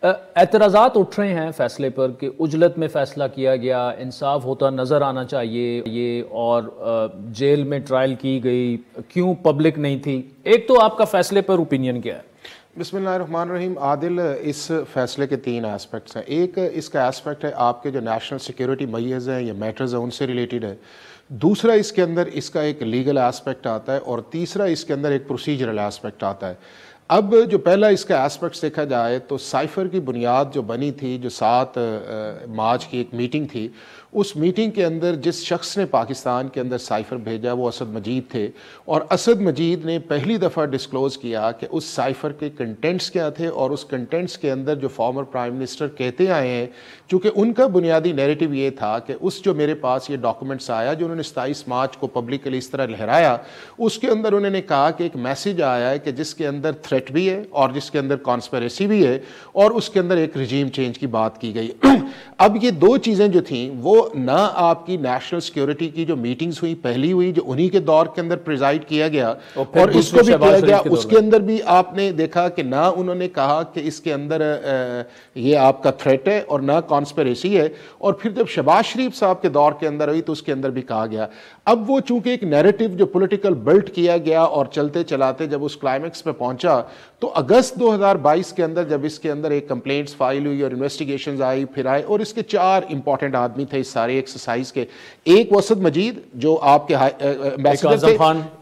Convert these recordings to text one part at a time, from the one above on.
اعتراضات اٹھ رہے ہیں فیصلے پر کہ عجلت میں فیصلہ کیا گیا، انصاف ہوتا نظر آنا چاہیے یہ، اور جیل میں ٹرائل کی گئی، کیوں پبلک نہیں تھی؟ ایک تو آپ کا فیصلے پر اوپینین کیا ہے؟ بسم اللہ الرحمن الرحیم۔ عادل، اس فیصلے کے تین ایسپیکٹس ہیں۔ ایک اس کا ایسپیکٹ ہے آپ کے جو نیشنل سیکیورٹی میئرز ہیں یا میٹرز ہیں ان سے ریلیٹڈ ہے۔ دوسرا اس کے اندر اس کا ایک لیگل ایسپیکٹ آتا ہے، اور تیسرا اس کے اندر ایک پروسیجرل ایسپیکٹ آتا ہے۔ اب جو پہلا اس کا ایسپیکٹ دیکھا جائے تو سائفر کی بنیاد جو بنی تھی، جو 7 مارچ کی ایک میٹنگ تھی، اس میٹنگ کے اندر جس شخص نے پاکستان کے اندر سائفر بھیجا وہ اسد مجید تھے، اور اسد مجید نے پہلی دفعہ ڈسکلوز کیا کہ اس سائفر کے کنٹینٹس کیا تھے، اور اس کنٹینٹس کے اندر جو فارمر پرائم منسٹر کہتے آئے ہیں، چونکہ ان کا بنیادی نیریٹو یہ تھا کہ اس جو میرے پاس یہ ڈاکومنٹس آیا جو انہوں نے 27 مارچ کو پبلکلی اس طرح لہرایا، اس کے اندر انہوں نے کہا کہ ایک میسیج آیا ہے کہ جس کے اندر تھریٹ بھی ہے اور جس کے اندر کانسپیریسی بھی ہے، اور اس کے اندر ایک رجیم چینج کی بات کی گئی۔ اب یہ دو چیزیں جو تھیں وہ نہ آپ کی نیشنل سیکیورٹی کی جو میٹنگز ہوئی، پہلی ہوئی جو انہی کے دور کے اندر پریزائڈ کیا گیا، اور اس کو بھی کیا گیا، اس کے اندر بھی آپ نے دیکھا کہ نہ انہوں نے کہا کہ اس کے اندر یہ آپ کا تھریٹ ہے اور نہ کانسپیریسی ہے، اور پھر جب شہباز شریف صاحب کے دور کے اندر ہوئی تو اس کے اندر بھی کہا گیا۔ اب وہ چونکہ ایک نیریٹو جو پولیٹیکل بلٹ کیا گیا اور چلتے چلاتے جب اس کلائمیکس پہ پہنچا تو اگست 2022 کے اندر جب اس کے اندر ایک کمپلینٹس فائل ہوئی اور انویسٹیگیشنز آئی پھر آئے، اور اس کے 4 امپورٹنٹ آدمی تھے اس سارے ایکسرسائز کے۔ ایک اسد مجید جو آپ کے ایمبیسڈر تھے،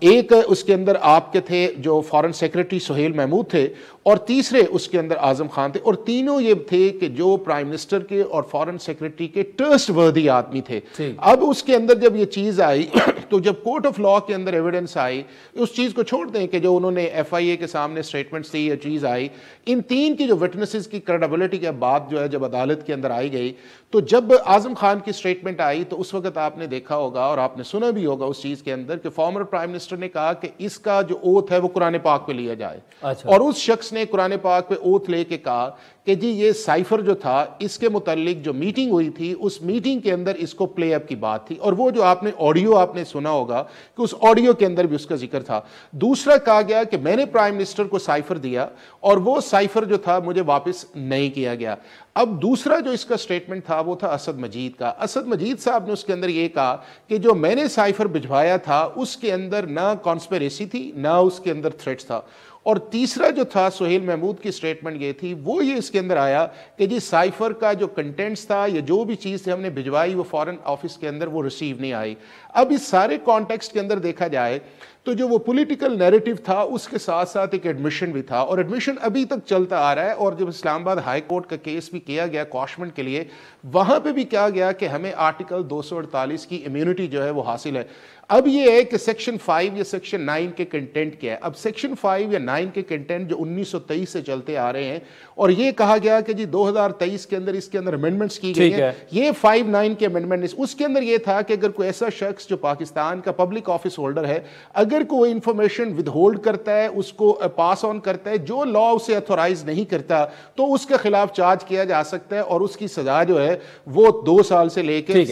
ایک اس کے اندر آپ کے تھے جو فارن سیکرٹری سہیل محمود تھے، اور تیسرے اس کے اندر اعظم خان تھے، اور تینوں یہ تھے کہ جو پرائم منسٹر کے اور فارن سیکرٹری کے ٹرسٹ وردی آدمی تھے۔ اب اس کے اندر جب یہ چیز آئی تو جب کورٹ آف لاء کے اندر ایویڈنس آئی، اس چیز کو چھوڑ دیں کہ جو انہوں نے ایف آئی اے کے سامنے سٹیٹمنٹس دی، یہ چیز آئی، ان تین کی جو وٹنسز کی کریڈیبلٹی کے بعد جو ہے جب عدالت کے اندر آئی گئی، تو جب اعظم خان کی سٹیٹمنٹ آئی تو اس وقت آپ نے دیکھا ہوگا اور آپ نے سنا بھی ہوگا اس چیز کے اندر کہ فارمر پرائم منسٹر نے کہا کہ اس کا جو اوتھ ہے وہ قرآن پاک پہ لیا جائے، اور اس شخص نے قرآن پاک پہ اوتھ لے کے کہا کہ جی یہ سائفر جو تھا اس کے متعلق جو میٹنگ ہوئی تھی اس میٹنگ کے اندر اس کو پلے اپ کی بات تھی، اور وہ جو آپ نے آڈیو آپ نے سنا ہوگا کہ اس آڈیو کے اندر بھی اس کا ذکر تھا۔ دوسرا کہا گیا کہ میں نے پرائم منسٹر کو سائفر دیا اور وہ سائفر جو تھا مجھے واپس نہیں کیا گیا۔ اب دوسرا جو اس کا سٹیٹمنٹ تھا وہ تھا اسد مجید کا۔ اسد مجید صاحب نے اس کے اندر یہ کہا کہ جو میں نے سائفر بھجوایا تھا اس کے اندر نہ کانسپیریسی تھی نہ اس کے اندر تھریٹس تھا، اور تیسرا جو تھا سہیل محمود کی سٹیٹمنٹ یہ تھی، وہ یہ اس کے اندر آیا کہ جی سائفر کا جو کنٹینٹس تھا یا جو بھی چیز تھی ہم نے بھجوائی وہ فارن آفس کے اندر وہ ریسیو نہیں آئی۔ اب اس سارے کانٹیکسٹ کے اندر دیکھا جائے تو جو وہ پولیٹیکل نیریٹو تھا اس کے ساتھ ساتھ ایک ایڈمیشن بھی تھا، اور ایڈمیشن ابھی تک چلتا آ رہا ہے، اور جب اسلام آباد ہائی کورٹ کا کیس بھی کیا گیا کوشمنٹ کے لیے، وہاں پہ بھی کہا گیا کہ ہمیں آرٹیکل 248 کی امیونٹی جو ہے وہ حاصل ہے۔ اب یہ ہے کہ سیکشن 5 یا سیکشن 9 کے کنٹینٹ کیا ہے۔ اب سیکشن 5 یا 9 کے کنٹینٹ جو 1923 سے چلتے آ رہے ہیں، اور یہ کہا گیا کہ جی 2023 کے اندر اس کے اندر امینڈمنٹس کی گئی ہیں، یہ 5-9 کے امینڈمنٹ، اس کے اندر یہ تھا کہ اگر کوئی ایسا شخص جو پاکستان کا پبلک آفس ہولڈر ہے، اگر کوئی انفارمیشن ود ہولڈ کرتا ہے، اس کو پاس آن کرتا ہے، جو لا اسے اتھورائز نہیں کرتا تو اس کے خلاف چارج کیا جا سکتا ہے، اور اس کی سزا جو ہے وہ 2 سال سے لے کے